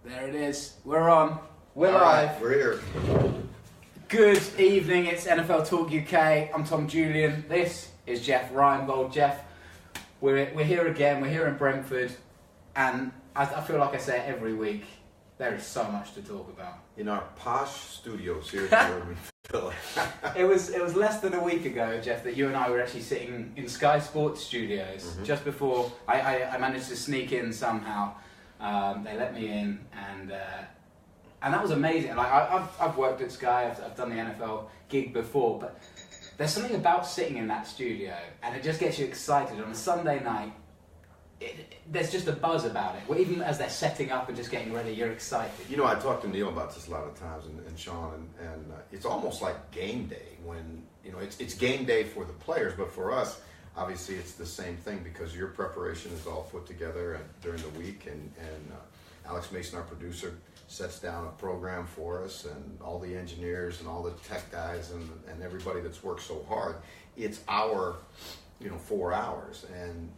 There it is. We're on. We're All live. right, we're here. Good evening. It's NFL Talk UK. I'm Tom Julian. This is Jeff Reinebold. Jeff, we're here again. We're here in Brentford, and I feel like I say it every week. There is so much to talk about. In our posh studios here in Philly. It was less than a week ago, Jeff, that you and I were actually sitting in Sky Sports Studios just before I managed to sneak in somehow. They let me in, and that was amazing. Like I've worked at Sky, I've done the NFL gig before, but there's something about sitting in that studio, and it just gets you excited on a Sunday night. There's just a buzz about it. Well, even as they're setting up and just getting ready, you're excited. You know, I talked to Neil about this a lot of times, and Sean, and it's almost like game day when, you know, it's game day for the players, but for us, obviously it's the same thing because your preparation is all put together during the week, and Alex Mason, our producer, sets down a program for us, and all the engineers and all the tech guys and everybody that's worked so hard. It's our, 4 hours, and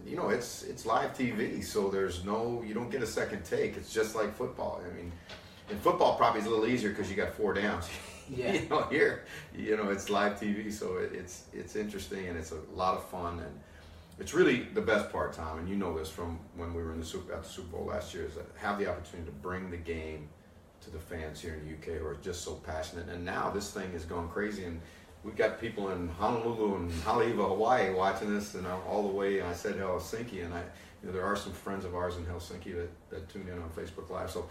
you know, it's live TV, so you don't get a second take. It's just like football. I mean, in football probably is a little easier because you got 4 downs. Yeah. Here, it's live TV, so it's interesting, and it's a lot of fun, and it's really the best part, Tom, and you know this from when we were at the Super Bowl last year, is that have the opportunity to bring the game to the fans here in the UK who are just so passionate. And now this thing is going crazy, and we've got people in Honolulu and Haleiwa, Hawaii watching this, and all the way, I said Helsinki, and there are some friends of ours in Helsinki that tune in on Facebook Live, so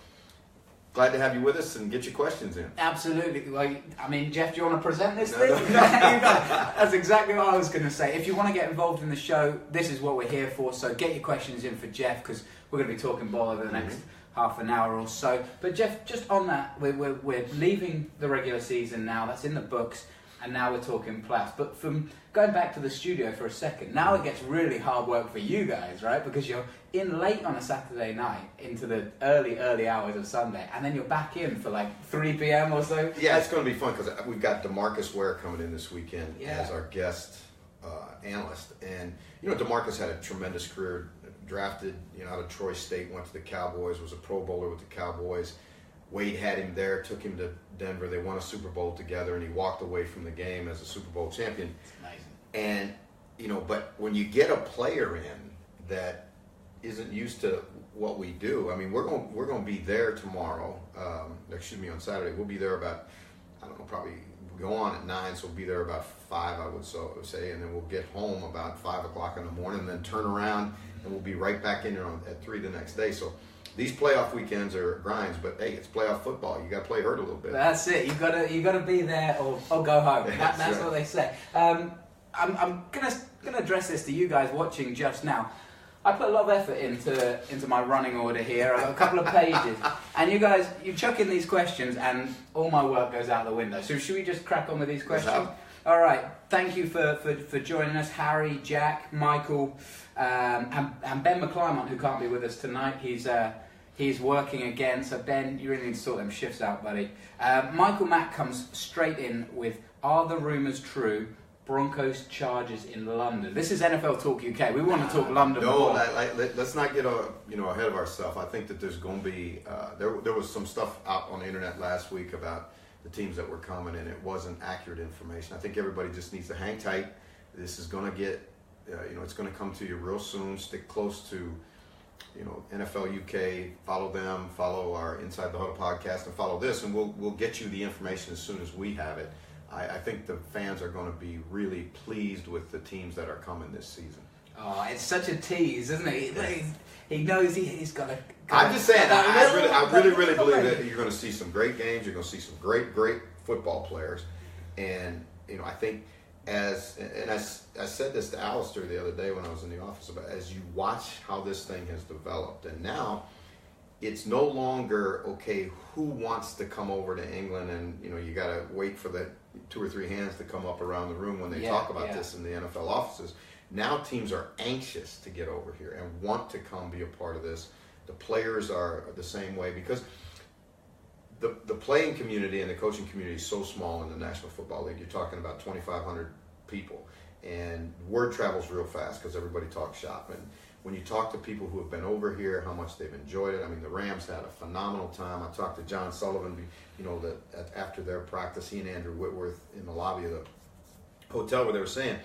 glad to have you with us and get your questions in. Absolutely. Well, I mean, Jeff, do you want to present this thing? That's exactly what I was going to say. If you want to get involved in the show, this is what we're here for, so get your questions in for Jeff, because we're going to be talking ball over the next half an hour or so. But Jeff, just on that, we're leaving the regular season now, that's in the books, and now we're talking playoffs. But from going back to the studio for a second, now it gets really hard work for you guys, right? Because you're in late on a Saturday night into the early hours of Sunday, and then you're back in for like 3 p.m. or so. Yeah, it's going to be fun because we've got DeMarcus Ware coming in this weekend as our guest analyst. And, DeMarcus had a tremendous career, drafted out of Troy State, went to the Cowboys, was a Pro Bowler with the Cowboys. Wade had him there, took him to Denver. They won a Super Bowl together, and he walked away from the game as a Super Bowl champion. It's amazing. And, but when you get a player in that isn't used to what we do, I mean, we're going to be there tomorrow. On Saturday. We'll be there about, probably we'll go on at 9, so we'll be there about 5, I would say, and then we'll get home about 5 o'clock in the morning, and then turn around, and we'll be right back in there at 3 the next day. So these playoff weekends are grinds, but hey, it's playoff football. You got to play hurt a little bit. That's it. You got to be there or go home. That's right. What they say. I'm gonna address this to you guys watching just now. I put a lot of effort into my running order here. I've got a couple of pages, and you guys, you chuck in these questions, and all my work goes out the window. So should we just crack on with these questions? All right. Thank you for joining us, Harry, Jack, Michael, and Ben McClymont, who can't be with us tonight. He's working again, so Ben, you really need to sort them shifts out, buddy. Michael Mack comes straight in with, are the rumours true? Broncos Chargers in London. This is NFL Talk UK. We want to talk London. No, let's not get ahead of ourselves. I think that there's going to be there was some stuff out on the internet last week about the teams that were coming, and it wasn't accurate information. I think everybody just needs to hang tight. This is going to get it's going to come to you real soon. Stick close to NFL UK. Follow them. Follow our Inside the Huddle podcast, and follow this, and we'll get you the information as soon as we have it. I think the fans are going to be really pleased with the teams that are coming this season. Oh, it's such a tease, isn't it? He knows he's got to. I'm just saying, I really believe that you're going to see some great games. You're going to see some great football players, and I think I said this to Alistair the other day when I was in the office about as you watch how this thing has developed, and now it's no longer okay. Who wants to come over to England, and you got to wait for the 2 or 3 hands to come up around the room when they talk about this in the NFL offices. Now teams are anxious to get over here and want to come be a part of this. The players are the same way because the playing community and the coaching community is so small in the National Football League. You're talking about 2,500 people, and word travels real fast because everybody talks shop. And when you talk to people who have been over here, how much they've enjoyed it. I mean, the Rams had a phenomenal time. I talked to John Sullivan, that after their practice, he and Andrew Whitworth in the lobby of the hotel where they were saying,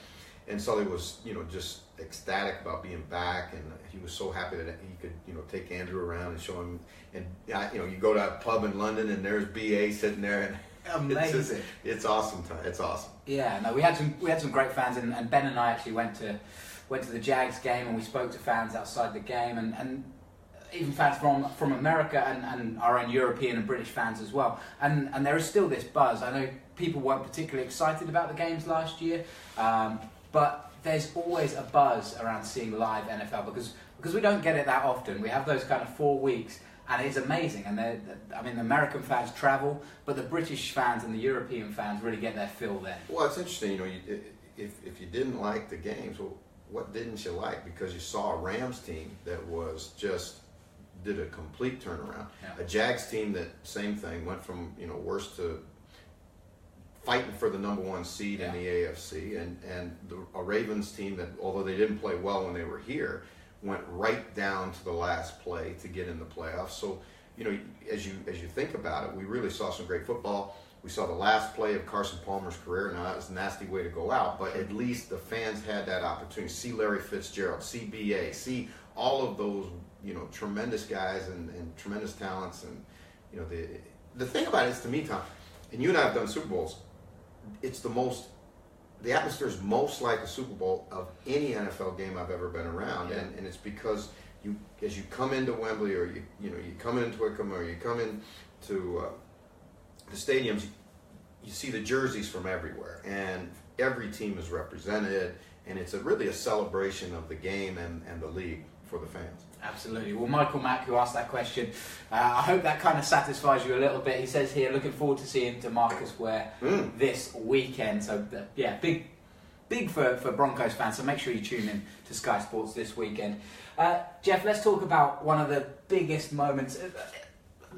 and Sully was, just ecstatic about being back, and he was so happy that he could, take Andrew around and show him. And you go to a pub in London, and there's BA sitting there, and amazing. It's awesome time. It's awesome. Yeah, no, we had some great fans, and Ben and I actually went to the Jags game, and we spoke to fans outside the game, and even fans from America and our own European and British fans as well. And there is still this buzz. I know people weren't particularly excited about the games last year, but there's always a buzz around seeing live NFL because we don't get it that often. We have those kind of 4 weeks, and it's amazing. And the American fans travel, but the British fans and the European fans really get their fill there. Well, it's interesting. If you didn't like the games, well, what didn't you like? Because you saw a Rams team that was did a complete turnaround. Yeah. A Jags team that same thing went from worst to fighting for the number 1 seed in the AFC, and a Ravens team that, although they didn't play well when they were here, went right down to the last play to get in the playoffs. So as you think about it, we really saw some great football. We saw the last play of Carson Palmer's career. Now, that was a nasty way to go out, but at least the fans had that opportunity. See Larry Fitzgerald, see B.A., see all of those, tremendous guys and tremendous talents. And, the thing about it is, to me, Tom, and you and I have done Super Bowls, the atmosphere is most like a Super Bowl of any NFL game I've ever been around. Yeah. And it's because as you come into Wembley, or you come into Twickenham, or you come into the stadiums, you see the jerseys from everywhere, and every team is represented, and it's really a celebration of the game and the league for the fans. Absolutely. Well, Michael Mack, who asked that question, I hope that kind of satisfies you a little bit. He says here, looking forward to seeing DeMarcus Ware this weekend. So, big for Broncos fans. So make sure you tune in to Sky Sports this weekend. Jeff, let's talk about one of the biggest moments,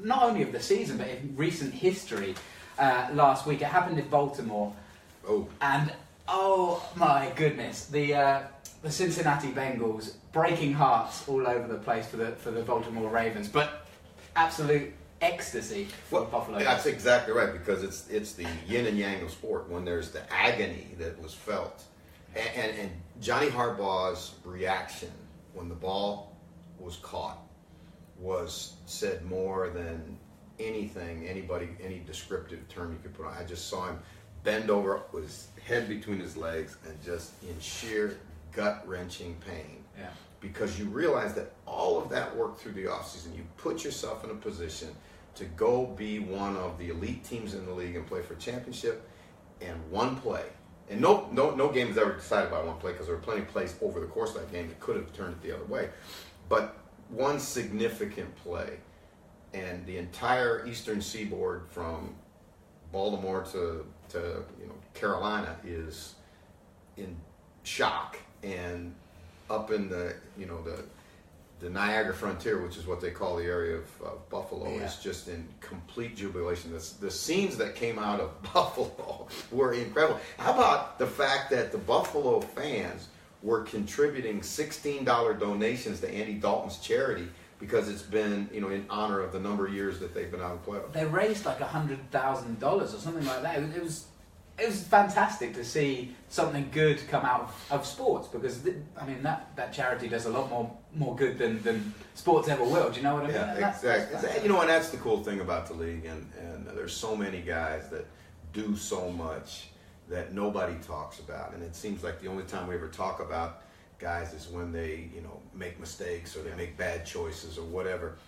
not only of the season, but in recent history. Last week, it happened in Baltimore. Oh. And, oh my goodness, the Cincinnati Bengals breaking hearts all over the place for the Baltimore Ravens, but absolute ecstasy for Buffalo. That's exactly right, because it's the yin and yang of sport. When there's the agony that was felt, and Johnny Harbaugh's reaction when the ball was caught said more than anything, any descriptive term you could put on. I just saw him bend over with his head between his legs and just in sheer gut-wrenching pain. Yeah. Because you realize that all of that work through the offseason, you put yourself in a position to go be one of the elite teams in the league and play for a championship, and one play. And no game is ever decided by one play, because there were plenty of plays over the course of that game that could have turned it the other way. But one significant play, and the entire eastern seaboard from Baltimore to Carolina is in shock, and up in the Niagara Frontier, which is what they call the area of Buffalo, is just in complete jubilation. The scenes that came out of Buffalo were incredible. How about the fact that the Buffalo fans were contributing $16 donations to Andy Dalton's charity, because it's been, in honor of the number of years that they've been out of playoffs. They raised like $100,000 or something like that. It was fantastic to see something good come out of sports, because that charity does a lot more good than sports ever will. Do you know what I mean? Yeah, exactly. And that's the cool thing about the league, and there's so many guys that do so much that nobody talks about, and it seems like the only time we ever talk about guys is when they make mistakes, or they make bad choices, or whatever.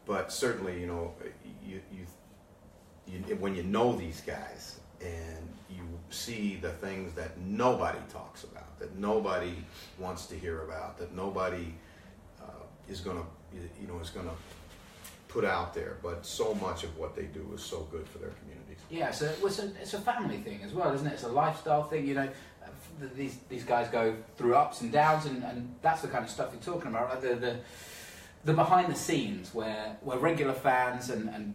But certainly, when you know these guys and you see the things that nobody talks about, that nobody wants to hear about, that nobody is going to put out there, but so much of what they do is so good for their communities. Yeah, so it's a family thing as well, isn't it? It's a lifestyle thing. These guys go through ups and downs, and that's the kind of stuff you're talking about, right? The behind the scenes where regular fans and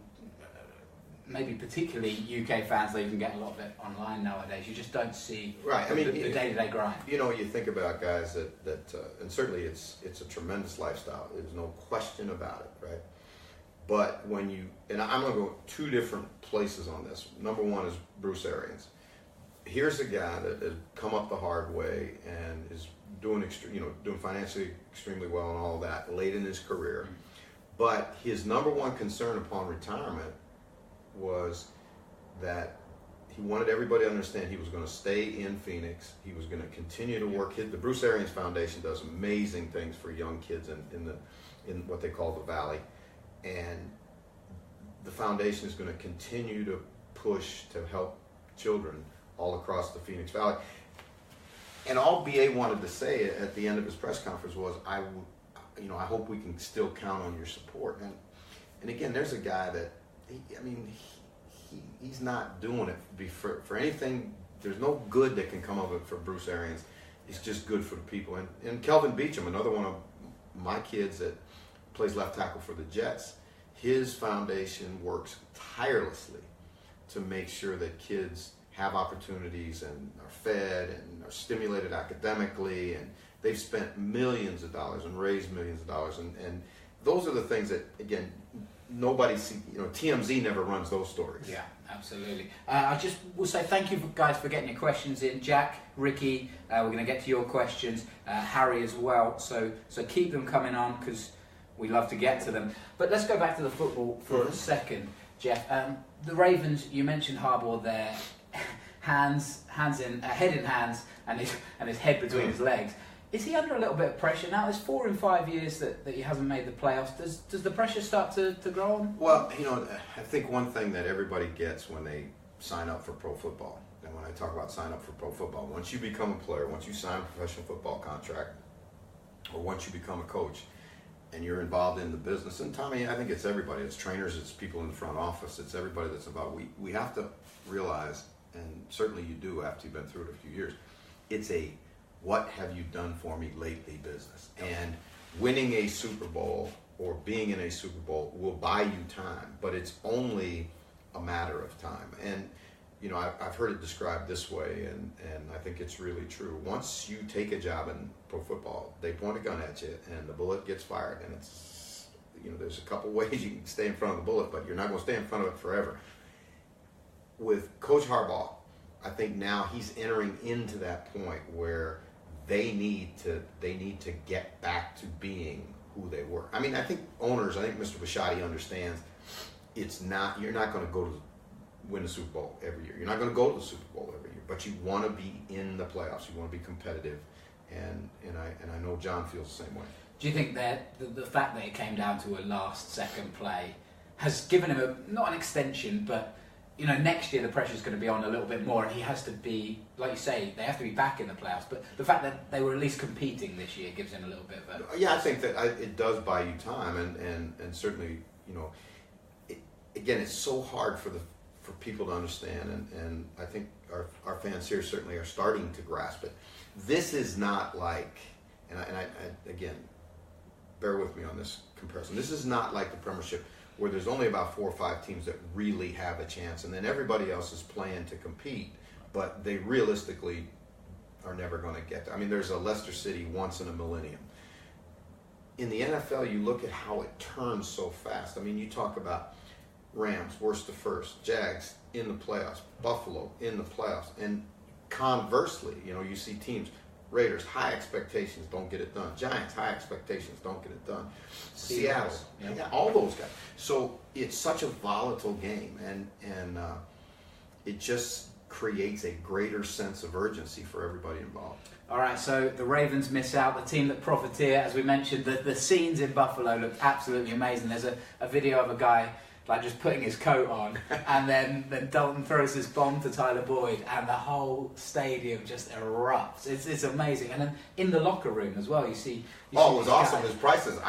maybe particularly UK fans, though you can get a lot of it online nowadays. You just don't see right. I mean, the day-to-day grind. You know, you think about guys that and certainly it's a tremendous lifestyle. There's no question about it, right? But when you, and I'm going to go two different places on this. Number one is Bruce Arians. Here's a guy that has come up the hard way and is doing doing financially extremely well and all that late in his career. But his number one concern upon retirement was that he wanted everybody to understand he was going to stay in Phoenix. He was going to continue to work. The Bruce Arians Foundation does amazing things for young kids in what they call the Valley, and the foundation is going to continue to push to help children all across the Phoenix Valley. And all BA wanted to say at the end of his press conference was, I hope we can still count on your support. And again, there's a guy that, he's not doing it for anything. There's no good that can come of it for Bruce Arians. It's just good for the people. And Kelvin Beacham, another one of my kids that plays left tackle for the Jets, his foundation works tirelessly to make sure that kids have opportunities and are fed and are stimulated academically, and they've spent millions of dollars and raised millions of dollars, and those are the things that, again, nobody see. TMZ never runs those stories. Yeah, absolutely. I just will say thank you guys for getting your questions in. Jack, Ricky, we're going to get to your questions. Harry as well. So keep them coming on because we love to get to them. But let's go back to the football for a second, Jeff. The Ravens. You mentioned Harbaugh there. Head in hands, and his head between his legs. Is he under a little bit of pressure now? There's 4 in 5 years that he hasn't made the playoffs. Does the pressure start to grow on? Well, I think one thing that everybody gets when they sign up for pro football, and when I talk about sign up for pro football, once you become a player, once you sign a professional football contract, or once you become a coach, and you're involved in the business, and Tommy, I think it's everybody. It's trainers, it's people in the front office, it's everybody that's involved. We have to realize, and certainly you do after you've been through it a few years, it's a what have you done for me lately business. And winning a Super Bowl or being in a Super Bowl will buy you time, but it's only a matter of time. And I've heard it described this way, and I think it's really true. Once you take a job in pro football, they point a gun at you and the bullet gets fired, and it's there's a couple ways you can stay in front of the bullet, but you're not going to stay in front of it forever. With Coach Harbaugh, I think now he's entering into that point where they need to get back to being who they were. I think owners, I think Mr. Bisciotti understands you're not going to go to win the Super Bowl every year. You're not going to go to the Super Bowl every year, but you want to be in the playoffs. You want to be competitive, and I know John feels the same way. Do you think that the fact that it came down to a last-second play has given him not an extension, but next year the pressure's going to be on a little bit more, and he has to be, like you say, they have to be back in the playoffs. But the fact that they were at least competing this year gives him a little bit of a... Yeah, I think that it does buy you time, and certainly, again, it's so hard for people to understand, and I think our fans here certainly are starting to grasp it. This is not like, and I again, bear with me on this comparison. This is not like the Premiership, where there's only about 4 or 5 teams that really have a chance, and then everybody else is playing to compete, but they realistically are never going to get there. There's a Leicester City once in a millennium. In the NFL, you look at how it turns so fast. You talk about Rams, worst to first, Jags in the playoffs, Buffalo in the playoffs, and conversely, you see teams, Raiders, high expectations, don't get it done. Giants, high expectations, don't get it done. Seattle, all those guys. So it's such a volatile game, and it just creates a greater sense of urgency for everybody involved. All right, so the Ravens miss out, the team that profiteer. As we mentioned, the scenes in Buffalo looked absolutely amazing. There's a video of a guy just putting his coat on, and then Dalton throws this bomb to Tyler Boyd, and the whole stadium just erupts. It's amazing. And then in the locker room as well, you see. It was awesome. His prices.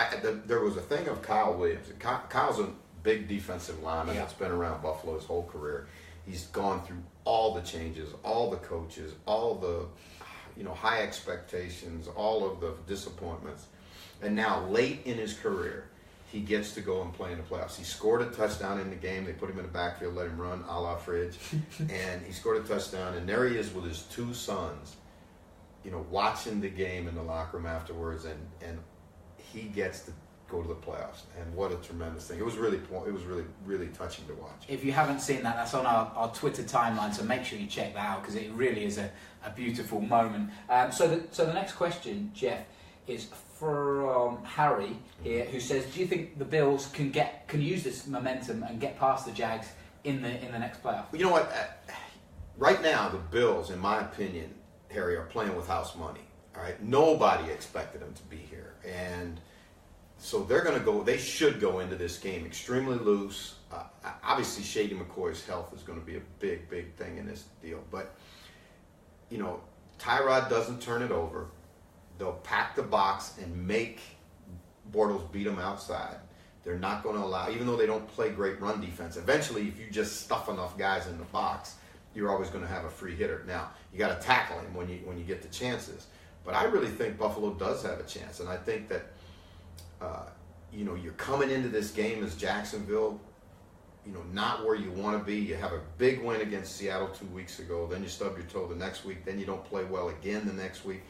There was a thing of Kyle Williams. Kyle's a big defensive lineman that's been around Buffalo his whole career. He's gone through all the changes, all the coaches, all the high expectations, all of the disappointments, and now late in his career, he gets to go and play in the playoffs. He scored a touchdown in the game. They put him in the backfield, let him run a la Fridge. And he scored a touchdown. And there he is with his 2 sons, watching the game in the locker room afterwards. And he gets to go to the playoffs. And what a tremendous thing. It was really, really touching to watch. If you haven't seen that, that's on our Twitter timeline, so make sure you check that out because it really is a beautiful moment. So the next question, Jeff, is from Harry here, who says, do you think the Bills can use this momentum and get past the Jags in the next playoff? Well, you know what? Right now, the Bills, in my opinion, Harry, are playing with house money. All right, nobody expected them to be here, and so they should go into this game extremely loose. Obviously, Shady McCoy's health is going to be a big, big thing in this deal, but Tyrod doesn't turn it over. They'll pack the box and make Bortles beat them outside. They're not going to allow, even though they don't play great run defense, eventually if you just stuff enough guys in the box, you're always going to have a free hitter. Now, you got to tackle him when you get the chances. But I really think Buffalo does have a chance. And I think that, you're coming into this game as Jacksonville, not where you want to be. You have a big win against Seattle 2 weeks ago. Then you stub your toe the next week. Then you don't play well again the next week.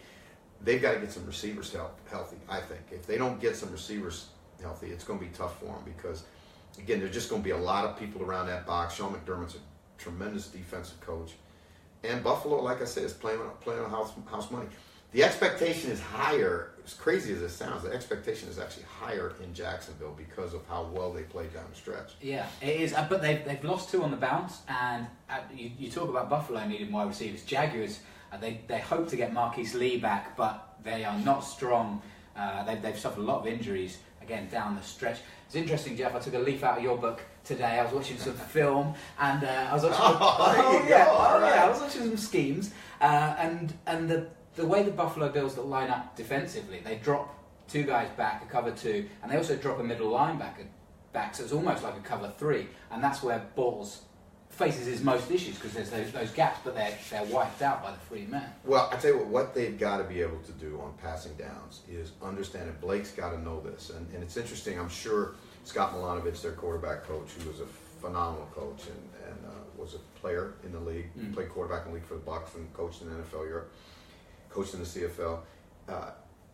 They've got to get some receivers healthy, I think. If they don't get some receivers healthy, it's going to be tough for them because, again, there's just going to be a lot of people around that box. Sean McDermott's a tremendous defensive coach. And Buffalo, like I said, is playing on house money. The expectation is higher, as crazy as it sounds, the expectation is actually higher in Jacksonville because of how well they played down the stretch. Yeah, it is. But they've lost 2 on the bounce, and you talk about Buffalo needing wide receivers. Jaguars, they hope to get Marquise Lee back, but they are not strong. They've suffered a lot of injuries, again, down the stretch. It's interesting, Jeff, I took a leaf out of your book today. I was watching some film, and I was watching I was watching some schemes, and the way the Buffalo Bills that line up defensively, they drop 2 guys back, a cover 2, and they also drop a middle linebacker back, so it's almost like a cover 3, and that's where Bortles faces his most issues because there's those gaps, but they're wiped out by the 3 men. Well, I tell you what they've got to be able to do on passing downs is understand it. Blake's got to know this, and it's interesting. I'm sure Scott Milanovic, their quarterback coach, who was a phenomenal coach and was a player in the league, played quarterback in the league for the Bucs and coached in the NFL Europe, coached in the CFL.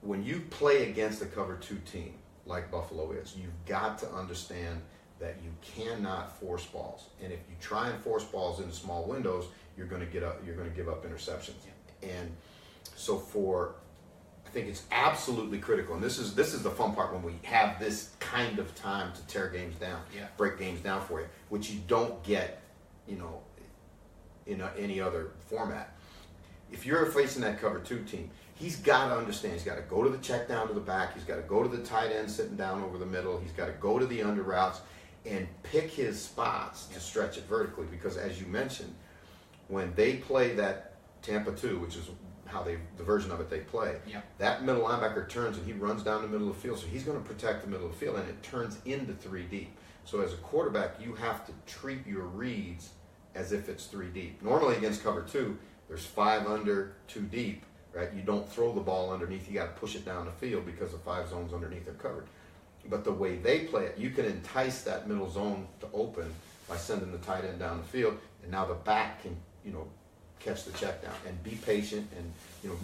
When you play against a cover 2 team like Buffalo is, you've got to understand that you cannot force balls, and if you try and force balls into small windows, you're going to give up interceptions. And so I think it's absolutely critical, and this is the fun part when we have this kind of time to tear games down, break games down for you, which you don't get, in any other format. If you're facing that cover 2 team, he's got to understand. He's got to go to the check down to the back. He's got to go to the tight end sitting down over the middle. He's got to go to the under routes and pick his spots to stretch it vertically. Because as you mentioned, when they play that Tampa 2, which is the version of it they play, that middle linebacker turns and he runs down the middle of the field. So he's going to protect the middle of the field, and it turns into 3 deep. So as a quarterback, you have to treat your reads as if it's 3 deep. Normally against cover 2, there's 5 under, 2 deep, right? You don't throw the ball underneath. You got to push it down the field because the 5 zones underneath are covered. But the way they play it, you can entice that middle zone to open by sending the tight end down the field, and now the back can, catch the check down and be patient and,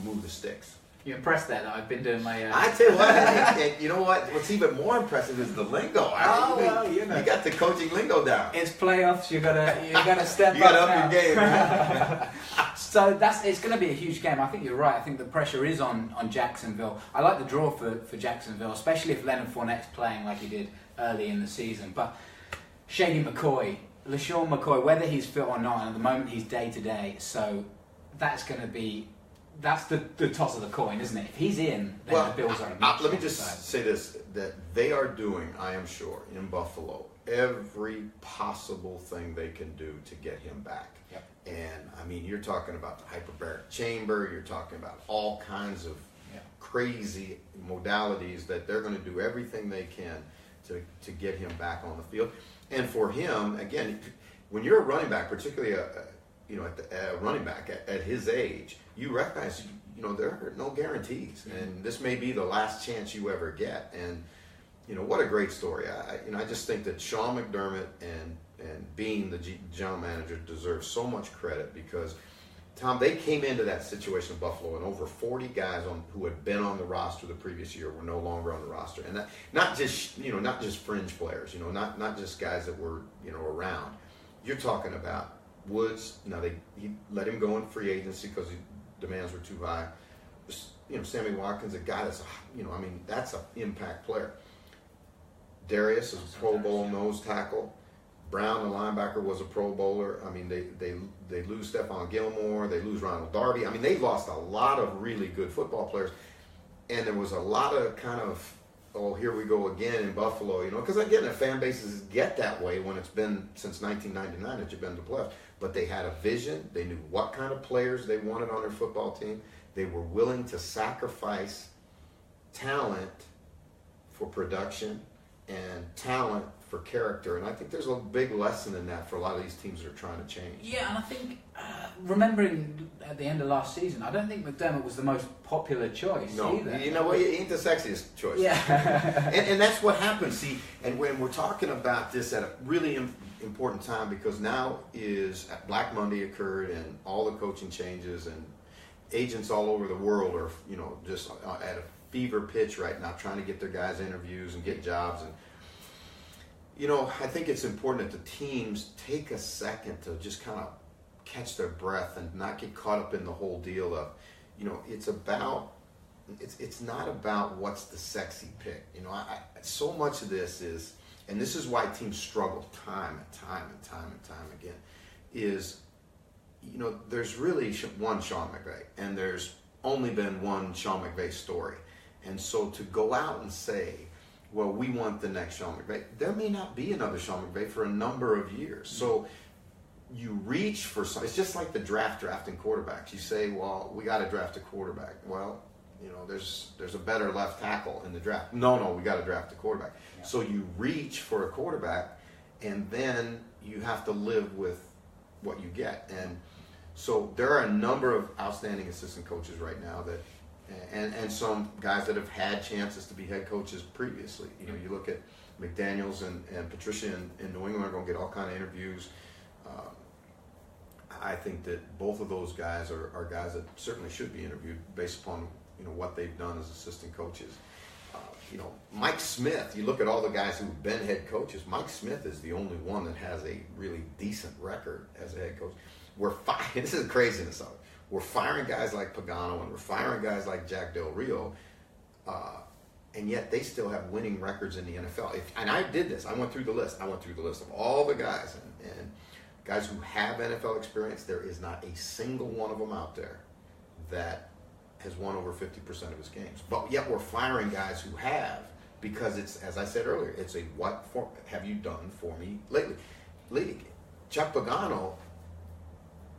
move the sticks. You impressed there that I've been doing my... I tell you what, and you know what? What's even more impressive is the lingo. You got the coaching lingo down. It's playoffs. You gotta step up. You gotta up your game. So it's going to be a huge game. I think you're right. I think the pressure is on Jacksonville. I like the draw for Jacksonville, especially if Leonard Fournette's playing like he did early in the season. But Shady McCoy, LaShawn McCoy, whether he's fit or not, and at the moment he's day to day. So that's going to be. That's the toss of the coin, isn't it? If he's in, then the Bills are in. Let me just say this, that they are doing, I am sure, in Buffalo, every possible thing they can do to get him back. Yep. And, I mean, you're talking about the hyperbaric chamber, you're talking about all kinds of crazy modalities that they're going to do everything they can to get him back on the field. And for him, again, when you're a running back, particularly a running back at his age, you recognize, there are no guarantees, and this may be the last chance you ever get. And what a great story. I just think that Sean McDermott and being the general manager deserves so much credit because, Tom, they came into that situation in Buffalo and over 40 guys who had been on the roster the previous year were no longer on the roster, and that, not just fringe players, not just guys that were around. You're talking about Woods. Now he let him go in free agency because demands were too high. Sammy Watkins, a guy that's that's an impact player. Darius is a Pro Bowl nose tackle. Brown, the linebacker, was a Pro Bowler. I mean, they lose Stephon Gilmore. They lose Ronald Darby. I mean, they lost a lot of really good football players. And there was a lot of kind of, oh, here we go again in Buffalo, because again, the fan bases get that way when it's been since 1999 that you've been to playoffs. But they had a vision. They knew what kind of players they wanted on their football team. They were willing to sacrifice talent for production and talent for character, and I think there's a big lesson in that for a lot of these teams that are trying to change. Yeah, and I think, remembering at the end of last season, I don't think McDermott was the most popular choice either. He ain't the sexiest choice. Yeah. and that's what happens, see, and when we're talking about this at a really important time, because now is Black Monday occurred and all the coaching changes and agents all over the world are, just at a fever pitch right now trying to get their guys interviews and get jobs. And I think it's important that the teams take a second to just kind of catch their breath and not get caught up in the whole deal of, it's not about what's the sexy pick. So much of this is, and this is why teams struggle time and time again, is, there's really one Sean McVay, and there's only been one Sean McVay story. And so to go out and say, well, we want the next Sean McVay, there may not be another Sean McVay for a number of years. So you reach for some. It's just like the drafting quarterbacks. You say, well, we got to draft a quarterback. Well, there's a better left tackle in the draft. No, we got to draft a quarterback. Yeah. So you reach for a quarterback, and then you have to live with what you get. And so there are a number of outstanding assistant coaches right now that, and some guys that have had chances to be head coaches previously. You look at McDaniels and Patricia in New England are going to get all kind of interviews. I think that both of those guys are guys that certainly should be interviewed based upon what they've done as assistant coaches. Mike Smith, you look at all the guys who've been head coaches, Mike Smith is the only one that has a really decent record as a head coach. This is craziness of it. We're firing guys like Pagano and we're firing guys like Jack Del Rio, and yet they still have winning records in the NFL. And I did this. I went through the list. Of all the guys and guys who have NFL experience. There is not a single one of them out there that has won over 50% of his games. But yet we're firing guys who have, because it's, as I said earlier, it's a what have you done for me lately? League. Chuck Pagano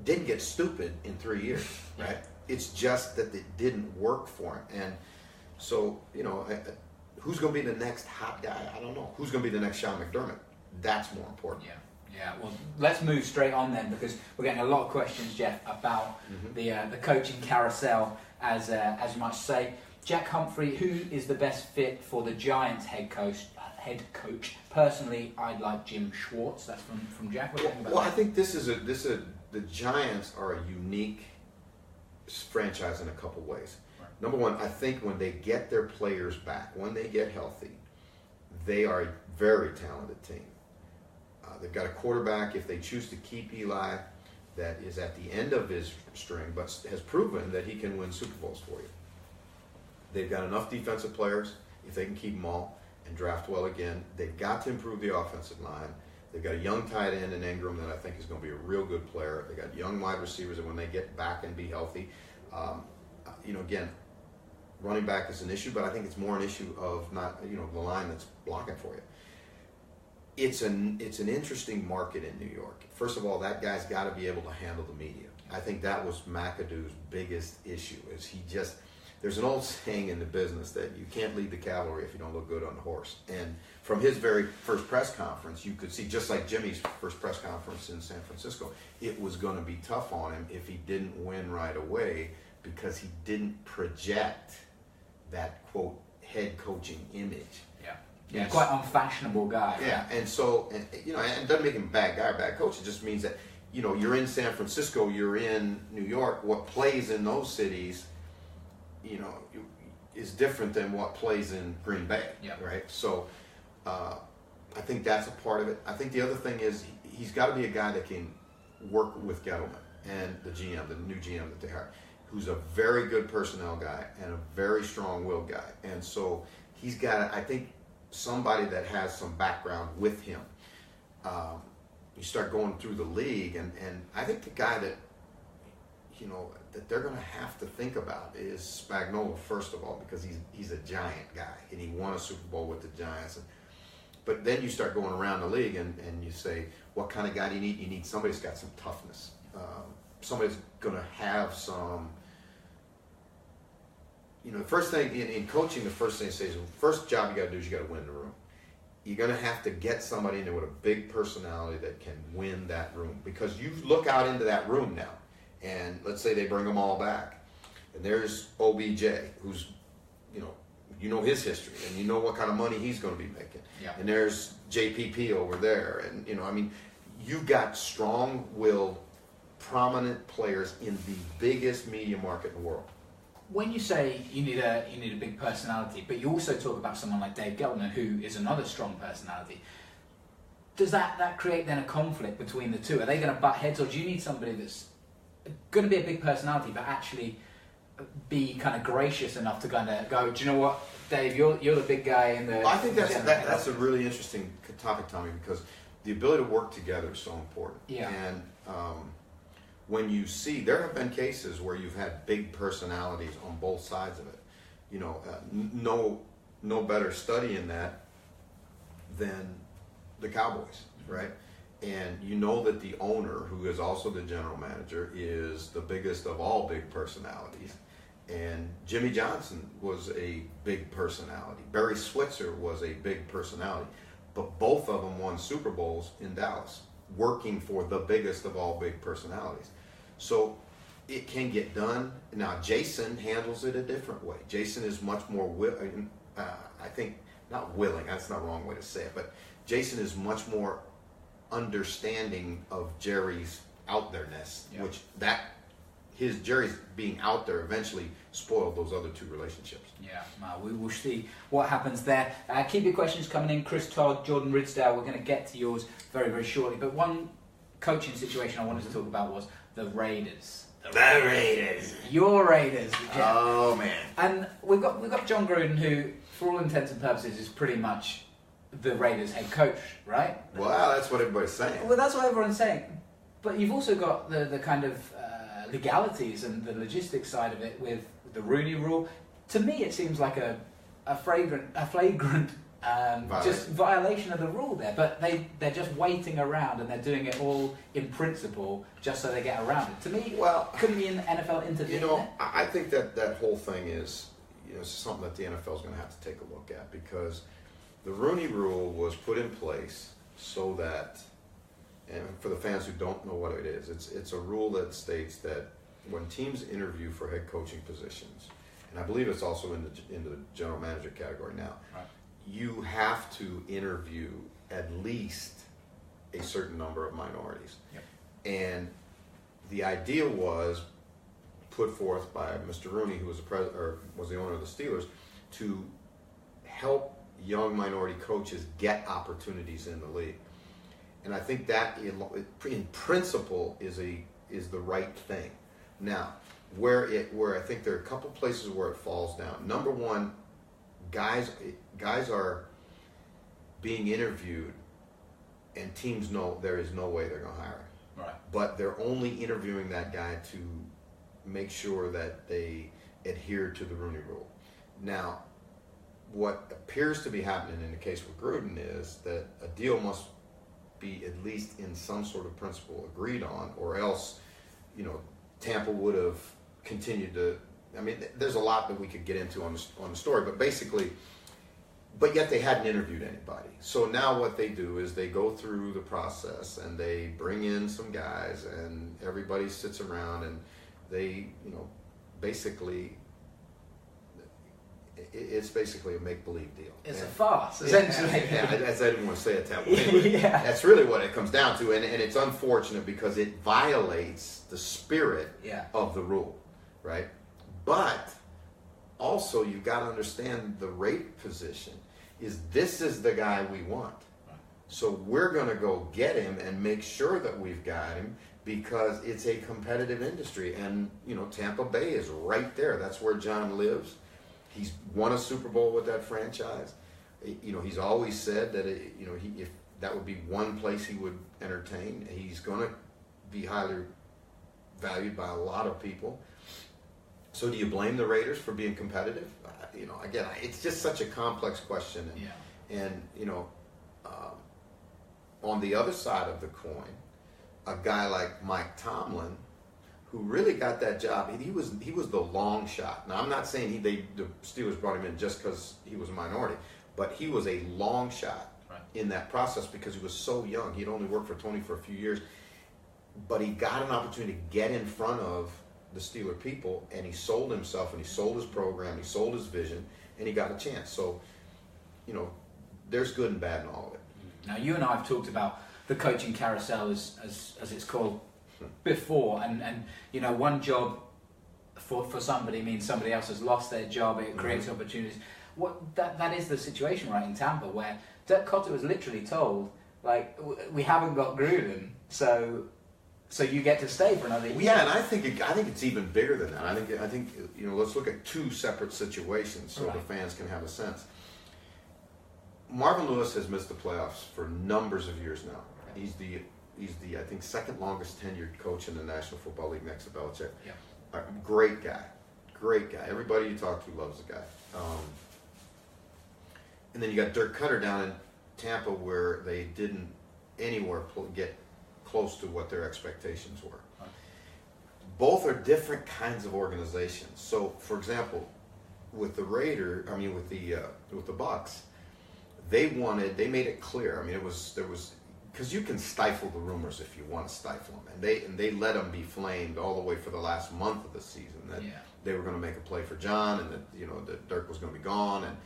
didn't get stupid in 3 years, right? It's just that it didn't work for him. And so, who's going to be the next hot guy? I don't know. Who's going to be the next Sean McDermott? That's more important. Yeah. Well, let's move straight on then, because we're getting a lot of questions, Jeff, about the coaching carousel, as you might say. Jack Humphrey, who is the best fit for the Giants head coach? Personally, I'd like Jim Schwartz. That's from Jack. What do you think about that? I think the Giants are a unique franchise in a couple ways. Right. Number one, I think when they get their players back, when they get healthy, they are a very talented team. They've got a quarterback, if they choose to keep Eli, that is at the end of his string, but has proven that he can win Super Bowls for you. They've got enough defensive players, if they can keep them all, and draft well again. They've got to improve the offensive line. They've got a young tight end in Ingram that I think is going to be a real good player. They got young wide receivers that when they get back and be healthy, again, running back is an issue, but I think it's more an issue of not, the line that's blocking for you. It's an interesting market in New York. First of all, that guy's got to be able to handle the media. I think that was McAdoo's biggest issue. There's an old saying in the business that you can't lead the cavalry if you don't look good on the horse. And from his very first press conference, you could see, just like Jimmy's first press conference in San Francisco, it was going to be tough on him if he didn't win right away, because he didn't project that, quote, head coaching image. Yeah. Yeah, quite unfashionable guy. Yeah, and so, and it doesn't make him a bad guy or a bad coach. It just means that, you're in San Francisco, you're in New York. What plays in those cities, is different than what plays in Green Bay, right? So, I think that's a part of it. I think the other thing is he's got to be a guy that can work with Gettleman and the GM, the new GM that they hired, who's a very good personnel guy and a very strong-willed guy. And so he's got, I think, somebody that has some background with him. You start going through the league, and I think the guy that, that they're going to have to think about is Spagnuolo, first of all, because he's a Giant guy, and he won a Super Bowl with the Giants. But then you start going around the league, and you say, what kind of guy do you need? You need somebody who's got some toughness. Somebody's going to have some, the first thing in coaching, the first thing to say is, the first job you got to do is you got to win the room. You're going to have to get somebody in there with a big personality that can win that room. Because you look out into that room now, and let's say they bring them all back, and there's OBJ, who's, you know his history, and you know what kind of money he's going to be making. Yeah. And there's JPP over there, and you've got strong-willed, prominent players in the biggest media market in the world. When you say you need a big personality, but you also talk about someone like Dave Gettleman, who is another strong personality, does that create then a conflict between the two? Are they going to butt heads, or do you need somebody that's going to be a big personality but actually be kind of gracious enough to kind of go, do you know what, Dave, you're the big guy in the... I think that's a really interesting topic, Tommy, because the ability to work together is so important. Yeah. And when you see, there have been cases where you've had big personalities on both sides of it. No better study in that than the Cowboys, right? And you know that the owner, who is also the general manager, is the biggest of all big personalities. And Jimmy Johnson was a big personality. Barry Switzer was a big personality. But both of them won Super Bowls in Dallas, working for the biggest of all big personalities. So it can get done. Now, Jason handles it a different way. Jason is much more, I think, not willing, that's not the wrong way to say it, but Jason is much more understanding of Jerry's out there-ness, which Jerry's being out there eventually spoiled those other two relationships. Yeah, we will see what happens there. Keep your questions coming in. Chris Todd, Jordan Ridsdale, we're going to get to yours very, very shortly. But one coaching situation I wanted to talk about was the Raiders. The Raiders. Your Raiders. Jeff. Oh, man. And we've got John Gruden, who, for all intents and purposes, is pretty much the Raiders head coach, right? Well, that's what everybody's saying. Well, that's what everyone's saying. But you've also got the kind of legalities and the logistics side of it with the Rooney Rule. To me, it seems like a flagrant just violation of the rule there. But they're just waiting around, and they're doing it all in principle just so they get around it. To me, couldn't the NFL intervene there? I think that whole thing is something that the NFL is going to have to take a look at, because the Rooney Rule was put in place so that, and for the fans who don't know what it is, it's a rule that states that when teams interview for head coaching positions, and I believe it's also in the general manager category now, right, you have to interview at least a certain number of minorities. Yep. And the idea was put forth by Mr. Rooney, who was was the owner of the Steelers, to help young minority coaches get opportunities in the league. And I think that in principle is the right thing. Now, where I think there are a couple places where it falls down. Number one, guys are being interviewed, and teams know there is no way they're going to hire him. Right. But they're only interviewing that guy to make sure that they adhere to the Rooney Rule. Now, what appears to be happening in the case with Gruden is that a deal must be at least in some sort of principle agreed on, or else, Tampa would have continued to. I mean, there's a lot that we could get into on the story, but basically, but yet they hadn't interviewed anybody. So now what they do is they go through the process and they bring in some guys, and everybody sits around and they, basically it's basically a make-believe deal. It's a farce, essentially. Yeah, I didn't want to say it that way. Yeah. That's really what it comes down to, and it's unfortunate because it violates the spirit of the rule, right? But also, you've got to understand the rate position is this is the guy we want. So we're going to go get him and make sure that we've got him because it's a competitive industry. And, Tampa Bay is right there. That's where John lives. He's won a Super Bowl with that franchise. He's always said that, if that would be one place he would entertain. He's going to be highly valued by a lot of people. So do you blame the Raiders for being competitive? Again, it's just such a complex question. And on the other side of the coin, a guy like Mike Tomlin, who really got that job, he was the long shot. Now, I'm not saying the Steelers brought him in just because he was a minority, but he was a long shot in that process because he was so young. He'd only worked for Tony for a few years, but he got an opportunity to get in front of the Steeler people, and he sold himself, and he sold his program, he sold his vision, and he got a chance. So, there's good and bad in all of it. Now, you and I have talked about the coaching carousel, as it's called, before, and one job for somebody means somebody else has lost their job. It creates opportunities. That is the situation right in Tampa, where Dirk Koetter was literally told, like, we haven't got Gruden, so you get to stay for another year. Yeah, and I think it's even bigger than that. I think let's look at two separate situations so the fans can have a sense. Marvin Lewis has missed the playoffs for numbers of years now. He's the I think second longest tenured coach in the National Football League next to Belichick. Yeah. Great guy. Everybody you talk to loves the guy. And then you got Dirk Koetter down in Tampa, where they didn't anywhere get close to what their expectations were. Right. Both are different kinds of organizations. So, for example, with the with the Bucks, they made it clear. I mean, there was because you can stifle the rumors if you want to stifle them, and they let them be flamed all the way for the last month of the season that they were going to make a play for John, and that Dirk was going to be gone, and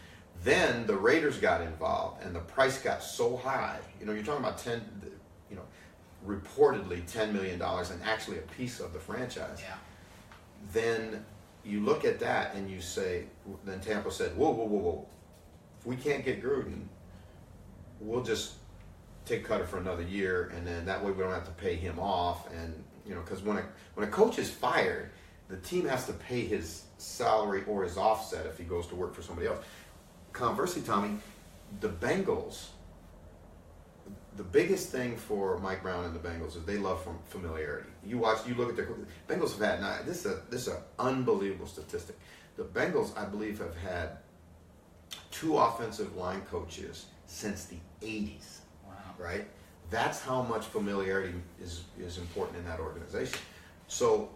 then the Raiders got involved, and the price got so high. You're talking about reportedly $10 million, and actually a piece of the franchise. Yeah. Then you look at that and you say, then Tampa said, whoa. If we can't get Gruden, we'll just take Koetter for another year, and then that way we don't have to pay him off. And because when a coach is fired, the team has to pay his salary or his offset if he goes to work for somebody else. Conversely, Tommy, the Bengals, the biggest thing for Mike Brown and the Bengals is they love familiarity. You look at the Bengals have had, now this is an unbelievable statistic. The Bengals, I believe, have had 2 offensive line coaches since the 80s. Wow. Right? That's how much familiarity is important in that organization. So,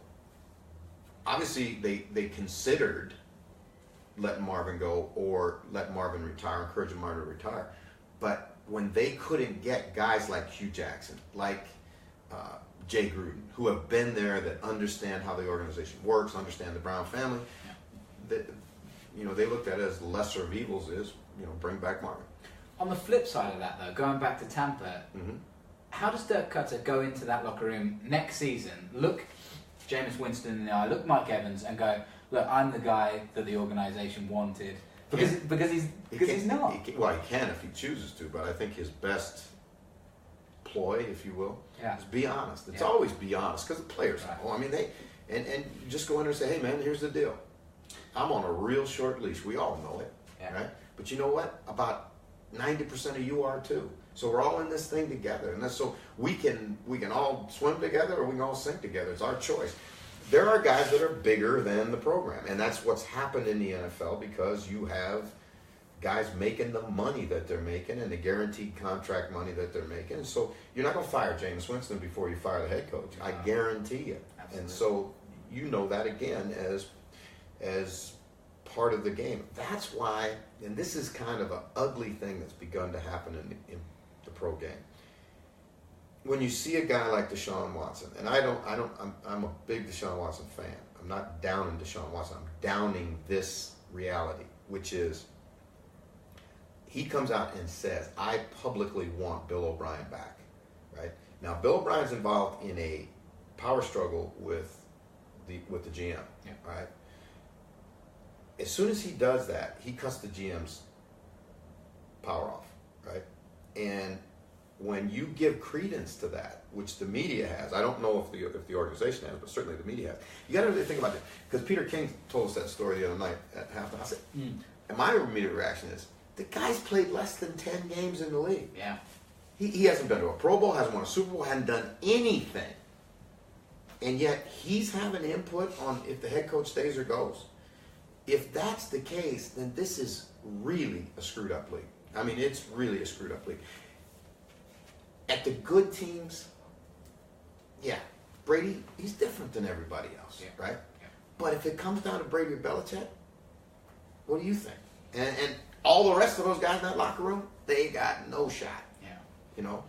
obviously, they considered letting Marvin go or let Marvin retire, encouraging Marvin to retire. But when they couldn't get guys like Hugh Jackson, like Jay Gruden, who have been there, that understand how the organization works, understand the Brown family, they looked at it as the lesser of evils is, bring back Marvin. On the flip side of that, though, going back to Tampa, how does Dirk Koetter go into that locker room next season, look Jameis Winston in the eye, look Mike Evans, and go, look, I'm the guy that the organization wanted? Because he's not. He can if he chooses to, but I think his best ploy, if you will, is be honest. It's always be honest, because the players know. I mean, and just go in there and say, hey, man, here's the deal. I'm on a real short leash. We all know it, right? But you know what? About 90% of you are too. So we're all in this thing together, and that's so we can all swim together or we can all sink together. It's our choice. There are guys that are bigger than the program, and that's what's happened in the NFL because you have guys making the money that they're making and the guaranteed contract money that they're making. So you're not going to fire Jameis Winston before you fire the head coach. I guarantee you. Absolutely. And so you know that again as part of the game. That's why, and this is kind of an ugly thing that's begun to happen in the pro game. When you see a guy like Deshaun Watson, and I'm a big Deshaun Watson fan. I'm not downing Deshaun Watson. I'm downing this reality. which is he comes out and says, I publicly want Bill O'Brien back, right? Now, Bill O'Brien's involved in a power struggle with the GM, right? As soon as he does that, he cuts the GM's power off, right? And when you give credence to that, which the media has, I don't know if the organization has, but certainly the media has. You got to really think about it, because Peter King told us that story the other night at halftime. I said, and my immediate reaction is, the guy's played less than 10 games in the league. Yeah. He hasn't been to a Pro Bowl, hasn't won a Super Bowl, hasn't done anything. And yet he's having input on if the head coach stays or goes. If that's the case, then this is really a screwed up league. I mean, it's really a screwed up league. At the good teams, yeah, Brady, he's different than everybody else, right? Yeah. But if it comes down to Brady or Belichick, what do you think? And all the rest of those guys in that locker room, they got no shot. Yeah. You know?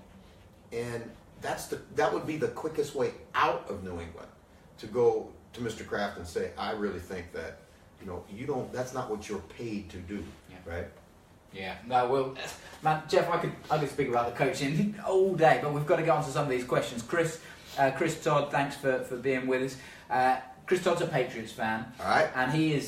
And that would be the quickest way out of New England, to go to Mr. Kraft and say, I really think that, that's not what you're paid to do, right? Yeah, no, well, man, Jeff, I could speak about the coaching all day, but we've got to get on to some of these questions. Chris Todd, thanks for being with us. Chris Todd's a Patriots fan, all right, and he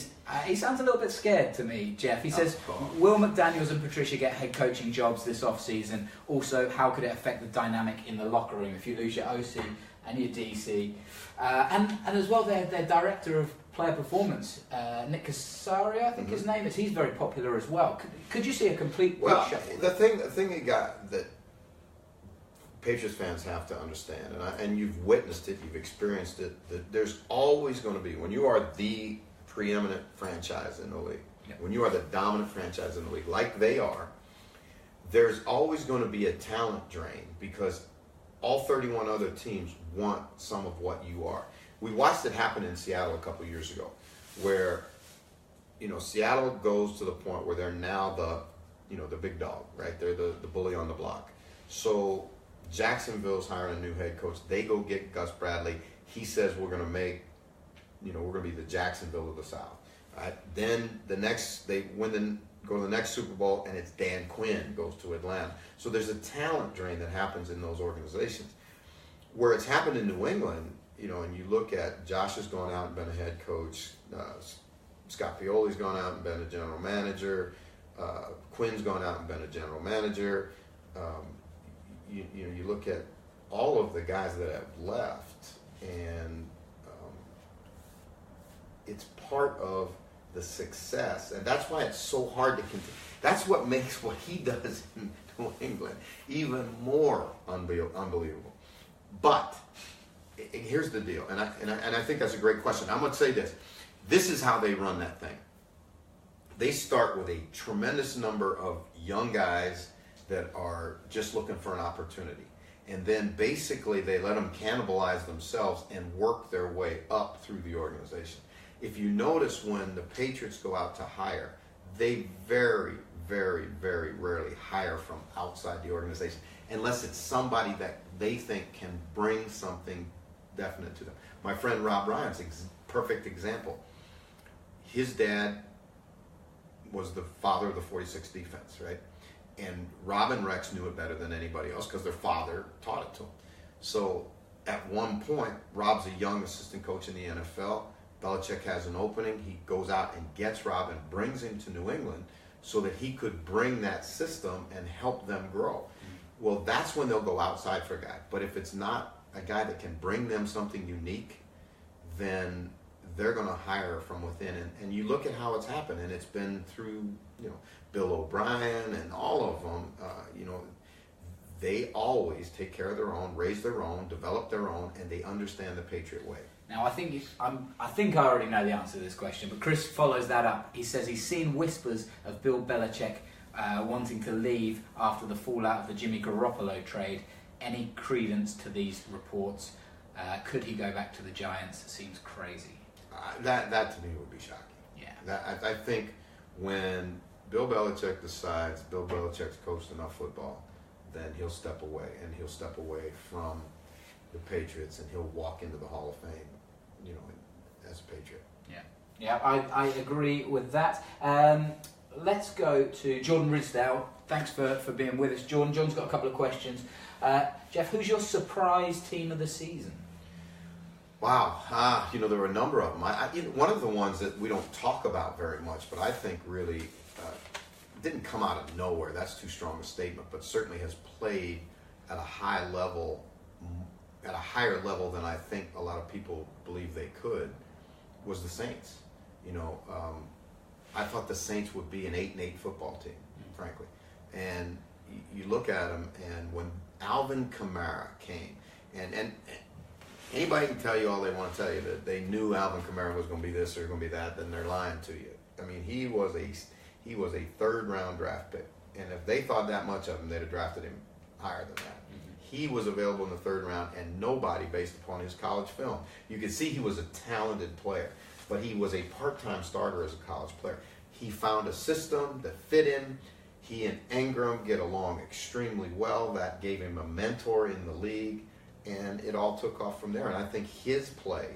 sounds a little bit scared to me, Jeff. He says, will McDaniels and Patricia get head coaching jobs this off-season? Also, how could it affect the dynamic in the locker room if you lose your OC and your DC? And as well, their director of player performance, Nick Casario, I think his name is. He's very popular as well. Could you see a complete reshuffle? The thing you got that Patriots fans have to understand, and you've witnessed it, you've experienced it, that there's always going to be, when you are the preeminent franchise in the league, when you are the dominant franchise in the league, like they are, there's always going to be a talent drain, because all 31 other teams want some of what you are. We watched it happen in Seattle a couple years ago, where, Seattle goes to the point where they're now the big dog, right? They're the bully on the block. So Jacksonville's hiring a new head coach. They go get Gus Bradley. He says, we're going to make, we're going to be the Jacksonville of the South. Right? Then go to the next Super Bowl, and it's Dan Quinn goes to Atlanta. So there's a talent drain that happens in those organizations. Where it's happened in New England, and you look at Josh has gone out and been a head coach, Scott Pioli's gone out and been a general manager, Quinn's gone out and been a general manager. You look at all of the guys that have left, and it's part of the success, and that's why it's so hard to continue. That's what makes what he does in New England even more unbelievable. But here's the deal, and I think that's a great question. I'm going to say this. This is how they run that thing. They start with a tremendous number of young guys that are just looking for an opportunity. And then basically they let them cannibalize themselves and work their way up through the organization. If you notice, when the Patriots go out to hire, they very, very, very rarely hire from outside the organization, unless it's somebody that they think can bring something definite to them. My friend Rob Ryan's perfect example. His dad was the father of the 46 defense, right? And Rob and Rex knew it better than anybody else because their father taught it to them. So at one point, Rob's a young assistant coach in the NFL. Belichick has an opening. He goes out and gets Rob and brings him to New England so that he could bring that system and help them grow. Well, that's when they'll go outside for a guy. But if it's not a guy that can bring them something unique, then they're going to hire from within. And you look at how it's happened, and it's been through, Bill O'Brien and all of them, they always take care of their own, raise their own, develop their own, and they understand the Patriot way. Now, I think I already know the answer to this question, but Chris follows that up. He says he's seen whispers of Bill Belichick wanting to leave after the fallout of the Jimmy Garoppolo trade. Any credence to these reports? Could he go back to the Giants? It seems crazy. That to me would be shocking. Yeah. I think when Bill Belichick decides Bill Belichick's coached enough football, then he'll step away, and he'll step away from the Patriots, and he'll walk into the Hall of Fame, as a Patriot. Yeah. Yeah, I agree with that. Let's go to Jordan Ridsdale. Thanks for being with us, Jordan. John's got a couple of questions. Jeff, who's your surprise team of the season? Wow, there were a number of them. One of the ones that we don't talk about very much, but I think really didn't come out of nowhere. That's too strong a statement, but certainly has played at a high level, at a higher level than I think a lot of people believe they could, was the Saints. I thought the Saints would be an 8-8 football team, frankly. And you look at them, and when Alvin Kamara came, and anybody can tell you all they want to tell you that they knew Alvin Kamara was going to be this or going to be that, then they're lying to you. I mean, he was a third-round draft pick, and if they thought that much of him, they'd have drafted him higher than that. Mm-hmm. He was available in the third round, and nobody, based upon his college film, you could see he was a talented player, but he was a part-time starter as a college player. He found a system that fit him. He and Ingram get along extremely well. That gave him a mentor in the league, and it all took off from there. And I think his play,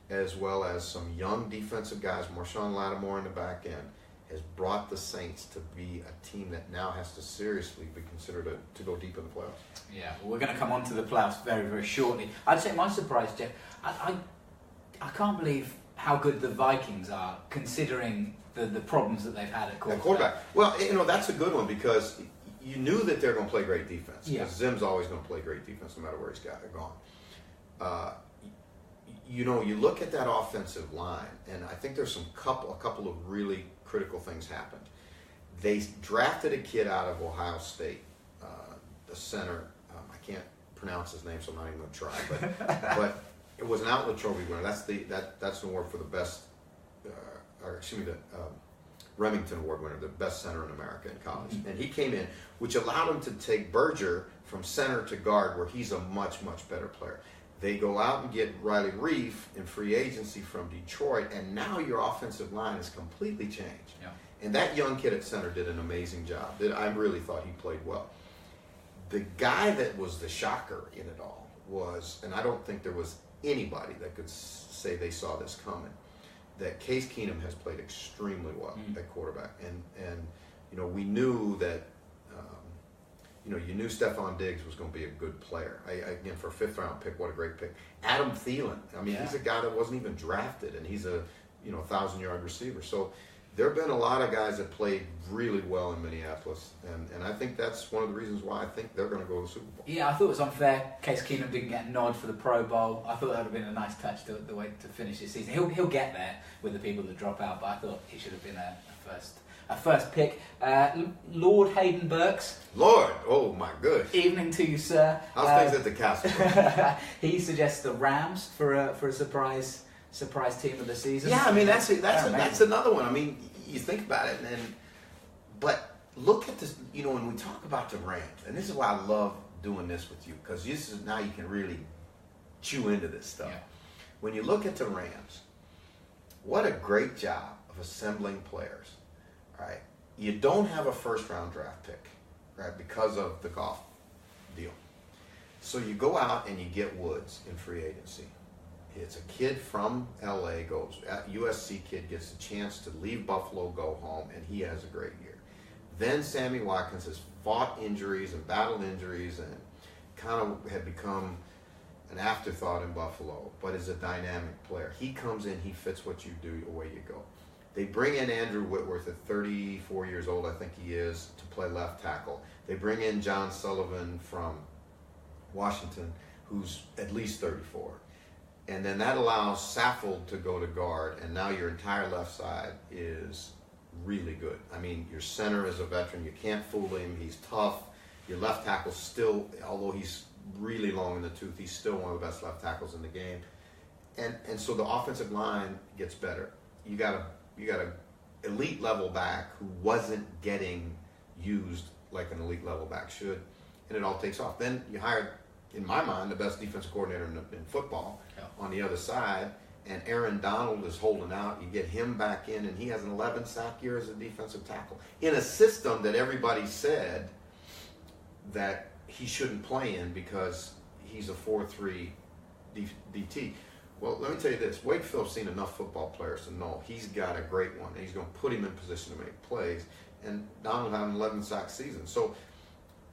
as well as some young defensive guys, Marshawn Lattimore in the back end, has brought the Saints to be a team that now has to seriously be considered to go deep in the playoffs. Yeah, well, we're going to come on to the playoffs very, very shortly. I'd say my surprise, Jeff, I can't believe how good the Vikings are, considering the problems that they've had at quarterback. Well, that's a good one, because you knew that they're going to play great defense. Yeah. Zim's always going to play great defense no matter where he's gone. You look at that offensive line, and I think there's a couple of really critical things happened. They drafted a kid out of Ohio State, the center. I can't pronounce his name, so I'm not even going to try. But it was an outlet trophy winner. That's the award for the best, the Remington Award winner, the best center in America in college. Mm-hmm. And he came in, which allowed him to take Berger from center to guard, where he's a much, much better player. They go out and get Riley Reif in free agency from Detroit, and now your offensive line is completely changed. Yeah. And that young kid at center did an amazing job. I really thought he played well. The guy that was the shocker in it all was, and I don't think there was anybody that could say they saw this coming, that Case Keenum has played extremely well at quarterback. And we knew that, you knew Stephon Diggs was going to be a good player. Again, for a fifth-round pick, what a great pick. Adam Thielen, he's a guy that wasn't even drafted, and he's a 1,000-yard receiver. So there have been a lot of guys that played really well in Minneapolis, and I think that's one of the reasons why I think they're going to go to the Super Bowl. Yeah, I thought it was unfair Case Keenum didn't get a nod for the Pro Bowl. I thought that would have been a nice touch to the way to finish his season. He'll get there with the people that drop out, but I thought he should have been a first pick. Lord Hayden Burks. Lord, oh my good. Evening to you, sir. How's things at the castle? He suggests the Rams for a surprise team of the season. Yeah, that's another one. You think about it, but look at this. When we talk about the Rams, and this is why I love doing this with you, because this is now you can really chew into this stuff. Yeah. When you look at the Rams, what a great job of assembling players. Right? You don't have a first-round draft pick, right, because of the Goff deal. So you go out and you get Woods in free agency. It's a kid from L.A., USC kid, gets a chance to leave Buffalo, go home, and he has a great year. Then Sammy Watkins has fought injuries and battled injuries and kind of had become an afterthought in Buffalo, but is a dynamic player. He comes in, he fits what you do, away you go. They bring in Andrew Whitworth at 34 years old, I think he is, to play left tackle. They bring in John Sullivan from Washington, who's at least 34. And then that allows Saffold to go to guard, and now your entire left side is really good. Your center is a veteran. You can't fool him. He's tough. Your left tackle still, although he's really long in the tooth, he's still one of the best left tackles in the game. And so the offensive line gets better. You got an elite level back who wasn't getting used like an elite level back should, and it all takes off. Then you hire, in my mind, the best defensive coordinator in football on the other side, and Aaron Donald is holding out. You get him back in, and he has an 11 sack year as a defensive tackle in a system that everybody said that he shouldn't play in because he's a 4-3 DT. Well, let me tell you this. Wade Phillips seen enough football players to know he's got a great one, and he's going to put him in position to make plays. And Donald had an 11-sack season. So,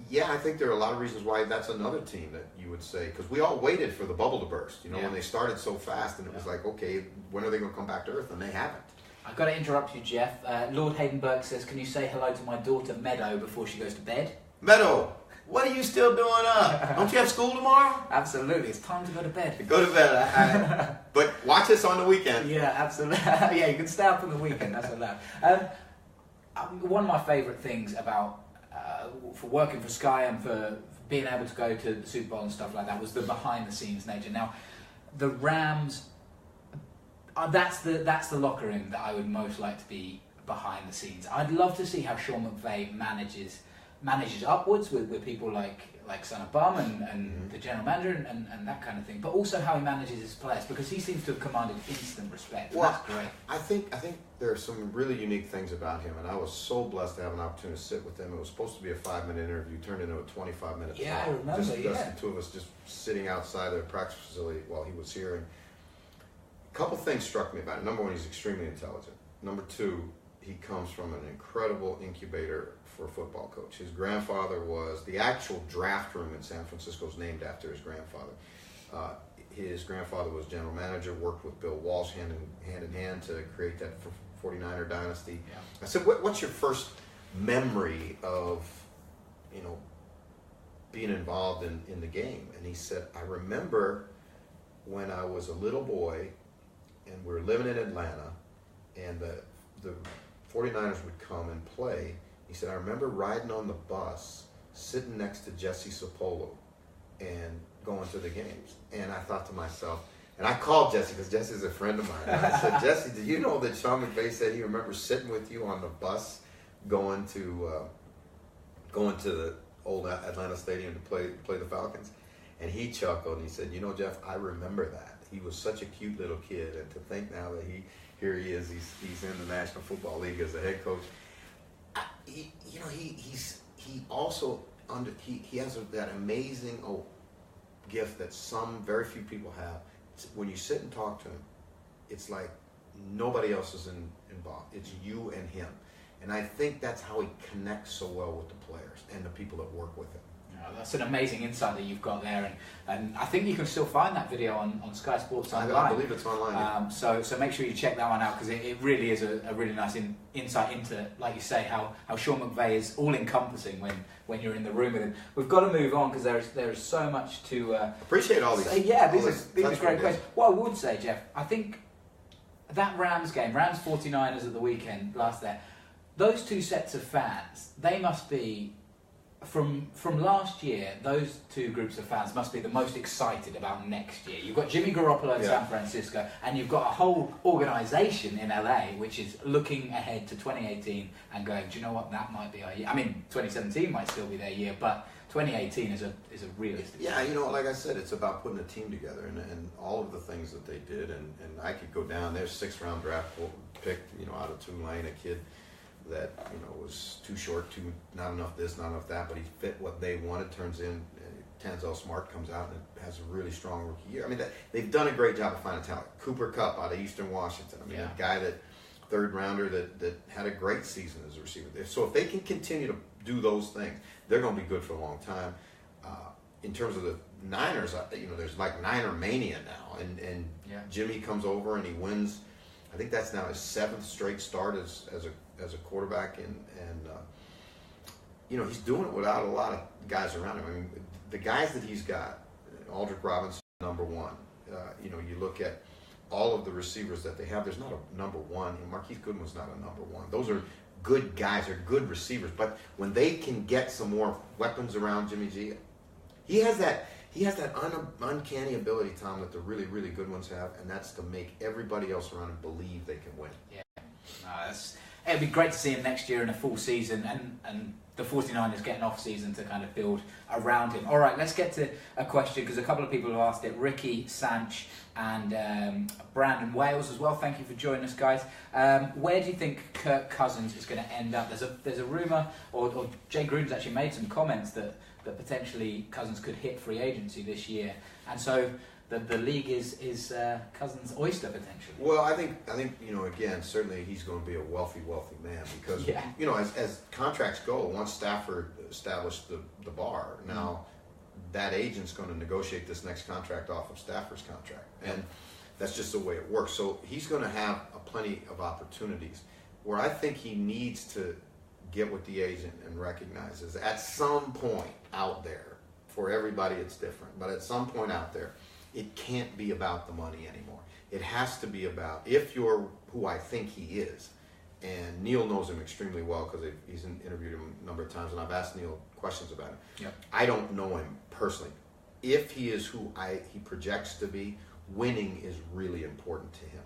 yeah, I think there are a lot of reasons why that's another team that you would say, because we all waited for the bubble to burst, when they started so fast, and it was like, okay, when are they going to come back to earth? And they haven't. I've got to interrupt you, Jeff. Lord Hayden Burke says, can you say hello to my daughter Meadow before she goes to bed? Meadow, what are you still doing up? Don't you have school tomorrow? Absolutely, it's time to go to bed. Go to bed. But watch us on the weekend. Yeah, absolutely. Yeah, you can stay up on the weekend, that's allowed. One of my favourite things about for working for Sky and for being able to go to the Super Bowl and stuff like that was the behind-the-scenes nature. Now, the Rams, that's the locker room that I would most like to be behind the scenes. I'd love to see how Sean McVay manages upwards with people like Son of Bum and the general manager and that kind of thing, but also how he manages his players, because he seems to have commanded instant respect. Well, that's great. I think there are some really unique things about him, and I was so blessed to have an opportunity to sit with him. It was supposed to be a 5-minute interview, turned into a 25-minute talk. Yeah, I remember, just the two of us just sitting outside the practice facility while he was here. And a couple things struck me about him. Number one, he's extremely intelligent. Number two, he comes from an incredible incubator for a football coach. His grandfather was, the actual draft room in San Francisco is named after his grandfather. His grandfather was general manager, worked with Bill Walsh hand in hand to create that 49er dynasty. Yeah. I said, what's your first memory of, being involved in the game? And he said, I remember when I was a little boy and we were living in Atlanta, and the 49ers would come and play. He said, I remember riding on the bus, sitting next to Jesse Sapolo and going to the games. And I thought to myself, and I called Jesse because Jesse's a friend of mine. And I said, Jesse, did you know that Sean McVay said he remembers sitting with you on the bus going to the old Atlanta Stadium to play the Falcons? And he chuckled and he said, Jeff, I remember that. He was such a cute little kid, and to think now that here he is, he's in the National Football League as a head coach. He has that amazing gift that very few people have. When you sit and talk to him, it's like nobody else is involved. It's you and him. And I think that's how he connects so well with the players and the people that work with him. That's an amazing insight that you've got there, and I think you can still find that video on Sky Sports online. I believe it's online. So make sure you check that one out, because it really is a really nice insight into, like you say, how Sean McVay is all encompassing when you're in the room with him. We've got to move on because there is so much to appreciate all these. These are great questions. What I would say, Jeff, I think that Rams game, Rams 49ers at the weekend last there, those two sets of fans, they must be. From last year, those two groups of fans must be the most excited about next year. You've got Jimmy Garoppolo in San Francisco, and you've got a whole organisation in LA which is looking ahead to 2018 and going, do you know what, that might be our year. I mean, 2017 might still be their year, but 2018 is a realistic. Yeah, like I said, it's about putting a team together and all of the things that they did. And I could go down. There's 6th-round draft pick, out of Tulane, a kid that was too short, not enough this, not enough that, but he fit what they wanted. Turns in, Tanzel Smart comes out and has a really strong rookie year. I mean, they've done a great job of finding talent. Cooper Kupp out of Eastern Washington. I mean, a guy that 3rd rounder that had a great season as a receiver. So if they can continue to do those things, they're going to be good for a long time. In terms of the Niners, there's like Niner mania now, and Jimmy comes over and he wins. I think that's now his 7th straight start as a quarterback, and he's doing it without a lot of guys around him. I mean, the guys that he's got, Aldrick Robinson, number 1. You look at all of the receivers that they have. There's not a number 1. And Marquise Goodwin's not a number 1. Those are good guys, are good receivers. But when they can get some more weapons around Jimmy G, he has that uncanny ability, Tom, that the really, really good ones have, and that's to make everybody else around him believe they can win. Yeah. It'd be great to see him next year in a full season, and the 49ers get an off season to kind of build around him. All right, let's get to a question, because a couple of people have asked it. Ricky Sanch and Brandon Wales as well. Thank you for joining us, guys. Where do you think Kirk Cousins is going to end up? There's a rumour, or Jay Groom's actually made some comments that potentially Cousins could hit free agency this year. And so the league is Cousins' oyster potentially. Well, I think again, certainly he's going to be a wealthy man because as contracts go, once Stafford established the bar, now that agent's going to negotiate this next contract off of Stafford's contract, and that's just the way it works. So he's going to have plenty of opportunities. Where I think he needs to get with the agent and recognize is at some point out there, for everybody it's different, but at some point out there, it can't be about the money anymore. It has to be about, if you're who I think he is, and Neil knows him extremely well because he's interviewed him a number of times, and I've asked Neil questions about him. Yep. I don't know him personally. If he is who he projects to be, winning is really important to him.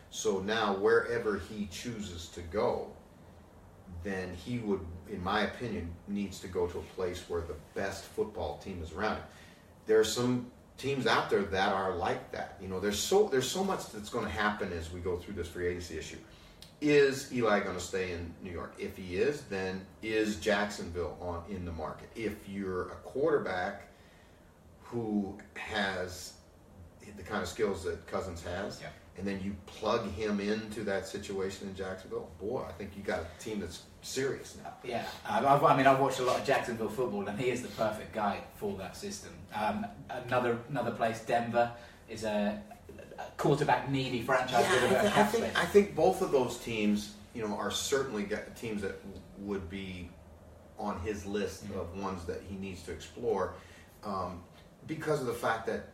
So now wherever he chooses to go, then he would, in my opinion, needs to go to a place where the best football team is around him. There are some teams out there that are like that. There's so much that's going to happen as we go through this free agency issue. Is Eli going to stay in New York? If he is, then is Jacksonville in the market? If you're a quarterback who has the kind of skills that Cousins has, and then you plug him into that situation in Jacksonville, boy, I think you got a team that's serious now. Yeah, I've watched a lot of Jacksonville football, and he is the perfect guy for that system. Another place, Denver, is a quarterback needy franchise. I think both of those teams, are certainly teams that would be on his list of ones that he needs to explore, because of the fact that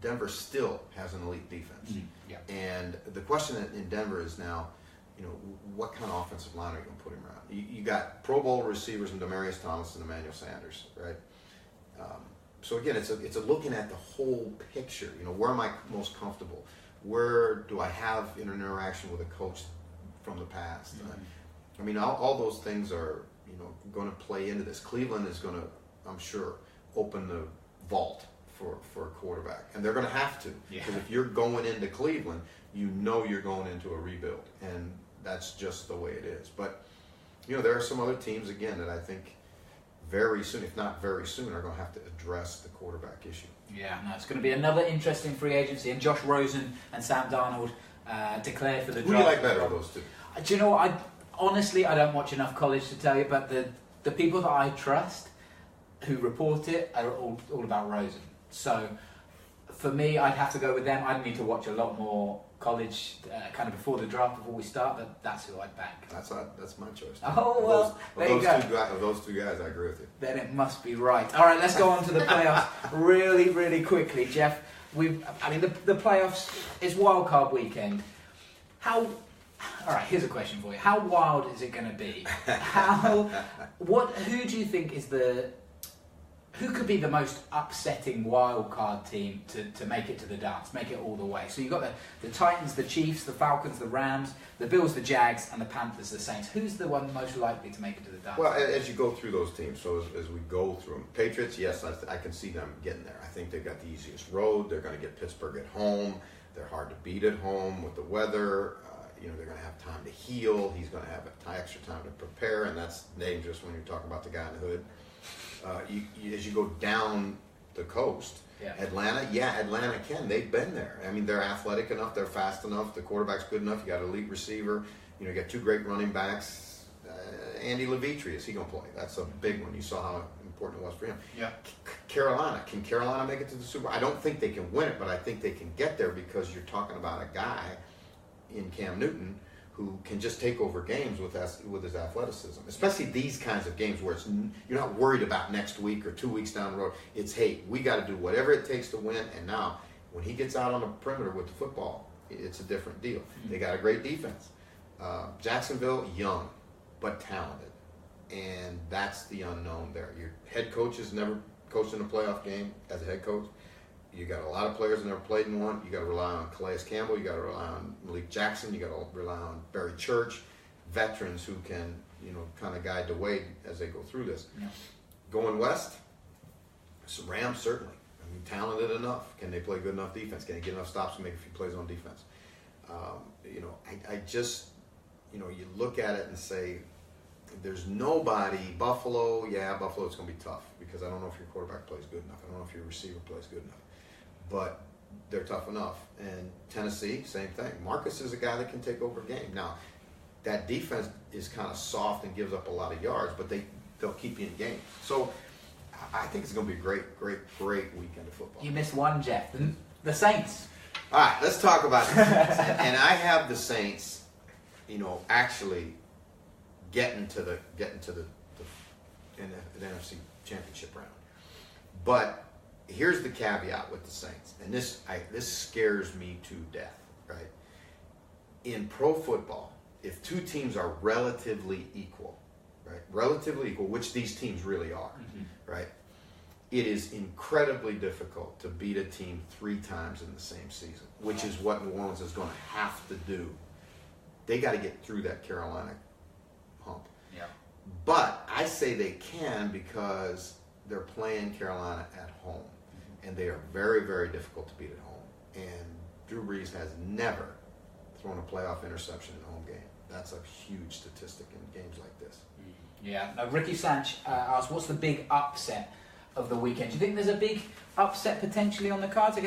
Denver still has an elite defense. And the question in Denver is now, what kind of offensive line are you going to put him around? You got Pro Bowl receivers in Demaryius Thomas and Emmanuel Sanders, right? So again, it's a looking at the whole picture. Where am I most comfortable? Where do I have an interaction with a coach from the past? All those things are going to play into this. Cleveland is going to, I'm sure, open the vault for a quarterback, and they're going to have to, because if you're going into Cleveland, you're going into a rebuild, and that's just the way it is. But there are some other teams again that I think very soon, if not very soon, are going to have to address the quarterback issue. Yeah, no, it's going to be another interesting free agency, and Josh Rosen and Sam Darnold declared for the draft. Who do you like better of those two? Do you know what? Honestly, I don't watch enough college to tell you, but the people that I trust who report it are all about Rosen. So for me, I'd have to go with them. I'd need to watch a lot more college kind of before the draft, before we start, but that's who I'd back. That's my choice. Oh, well, there you go. Of those two guys, I agree with you. Then it must be right. All right, let's go on to the playoffs really, really quickly. Jeff, the playoffs is wild card weekend. All right, here's a question for you. How wild is it going to be? Who do you think is who could be the most upsetting wild card team to make it to the dance, make it all the way? So you've got the Titans, the Chiefs, the Falcons, the Rams, the Bills, the Jags, and the Panthers, the Saints. Who's the one most likely to make it to the dance? Well, as you go through those teams, so as we go through them, Patriots, yes, I can see them getting there. I think they've got the easiest road. They're going to get Pittsburgh at home. They're hard to beat at home with the weather. They're going to have time to heal. He's going to have extra time to prepare, and that's dangerous when you're talking about the guy in the hood. As you go down the coast, Atlanta can. They've been there. They're athletic enough. They're fast enough. The quarterback's good enough. You got an elite receiver. You got two great running backs. Andy Levitre, is he going to play? That's a big one. You saw how important it was for him. Yeah. Carolina. Can Carolina make it to the Super Bowl? I don't think they can win it, but I think they can get there because you're talking about a guy in Cam Newton who can just take over games with his athleticism, especially these kinds of games where you're not worried about next week or 2 weeks down the road. It's, hey, we got to do whatever it takes to win. And now, when he gets out on the perimeter with the football, it's a different deal. Mm-hmm. They got a great defense. Jacksonville, young but talented, and that's the unknown there. Your head coach has never coached in a playoff game as a head coach. You got a lot of players that never played in one. You got to rely on Calais Campbell. You got to rely on Malik Jackson. You got to rely on Barry Church, veterans who can, kind of guide the way as they go through this. Yeah. Going west, some Rams certainly. Talented enough. Can they play good enough defense? Can they get enough stops to make a few plays on defense? I just, you look at it and say, there's nobody. Buffalo, it's going to be tough because I don't know if your quarterback plays good enough. I don't know if your receiver plays good enough. but they're tough enough. And Tennessee, same thing. Marcus is a guy that can take over a game. Now, that defense is kind of soft and gives up a lot of yards, but they'll keep you in games. So I think it's going to be a great, great, great weekend of football. You missed one, Jeff. The Saints. All right, let's talk about the Saints. And I have the Saints, actually getting to the NFC Championship round. But here's the caveat with the Saints, and this scares me to death, right? In pro football, if two teams are relatively equal, which these teams really are, right? It is incredibly difficult to beat a team 3 times in the same season, which is what New Orleans is going to have to do. They got to get through that Carolina hump. Yeah. But I say they can because they're playing Carolina at home, and they are very, very difficult to beat at home. And Drew Brees has never thrown a playoff interception in a home game. That's a huge statistic in games like this. Yeah. Now, Ricky Sanch asked, what's the big upset of the weekend? Do you think there's a big upset potentially on the cards?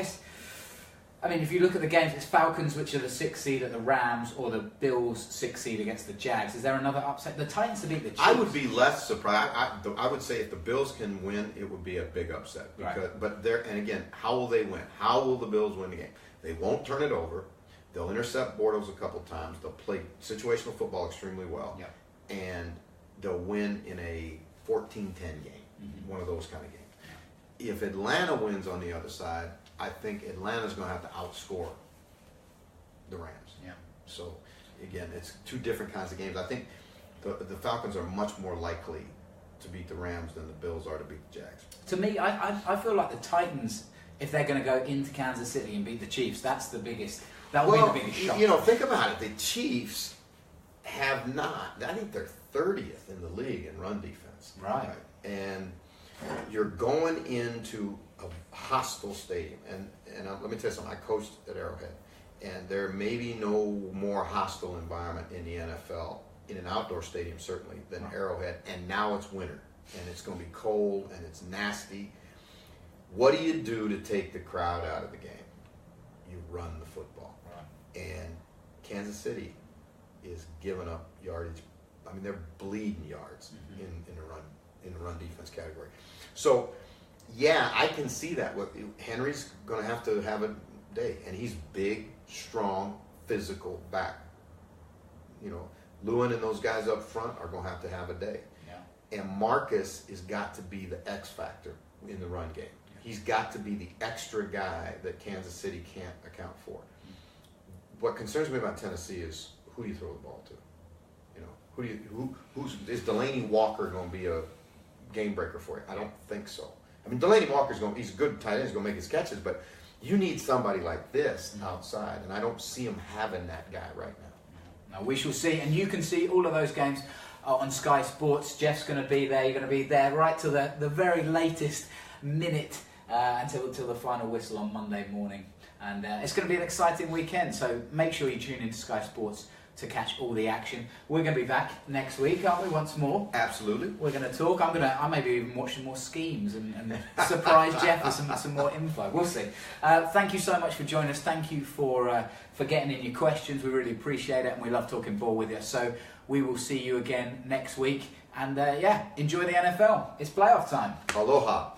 I mean, if you look at the games, it's Falcons, which are the 6th seed, at the Rams, or the Bills 6th seed against the Jags. Is there another upset? The Titans to beat the Chiefs. I would be less surprised. I would say if the Bills can win, it would be a big upset. Because, right. But and again, how will they win? How will the Bills win the game? They won't turn it over. They'll intercept Bortles a couple times. They'll play situational football extremely well. Yeah. And they'll win in a 14-10 game, one of those kind of games. Yeah. If Atlanta wins on the other side, I think Atlanta's going to have to outscore the Rams. Yeah. So, again, it's 2 different kinds of games. I think the Falcons are much more likely to beat the Rams than the Bills are to beat the Jags. To me, I feel like the Titans, if they're going to go into Kansas City and beat the Chiefs, that's the biggest. That will be the biggest shock. Think about it. The Chiefs have not. I think they're 30th in the league in run defense. Right. And you're going into a hostile stadium. And let me tell you something. I coached at Arrowhead. And there may be no more hostile environment in the NFL, in an outdoor stadium certainly, than Arrowhead. And now it's winter. And it's going to be cold and it's nasty. What do you do to take the crowd out of the game? You run the football. Right. And Kansas City is giving up yardage. I mean, they're bleeding yards in the run defense category. So, yeah, I can see that. Henry's going to have a day, and he's big, strong, physical back. Lewin and those guys up front are going to have a day. Yeah. And Marcus has got to be the X factor in the run game. He's got to be the extra guy that Kansas City can't account for. What concerns me about Tennessee is who do you throw the ball to? Is Delaney Walker going to be a game breaker for you? I don't think so. I mean, Delaney Walker's he's a good tight end, he's going to make his catches, but you need somebody like this outside, and I don't see him having that guy right now. Now we shall see, and you can see all of those games on Sky Sports. Jeff's going to be there, you're going to be there right to the very latest minute until the final whistle on Monday morning. And it's going to be an exciting weekend, so make sure you tune into Sky Sports to catch all the action. We're going to be back next week, aren't we, once more? Absolutely. We're going to talk. I may be even watching more schemes and surprise Jeff with some more info. We'll see. Thank you so much for joining us. Thank you for getting in your questions. We really appreciate it, and we love talking ball with you. So we will see you again next week. And enjoy the NFL. It's playoff time. Aloha.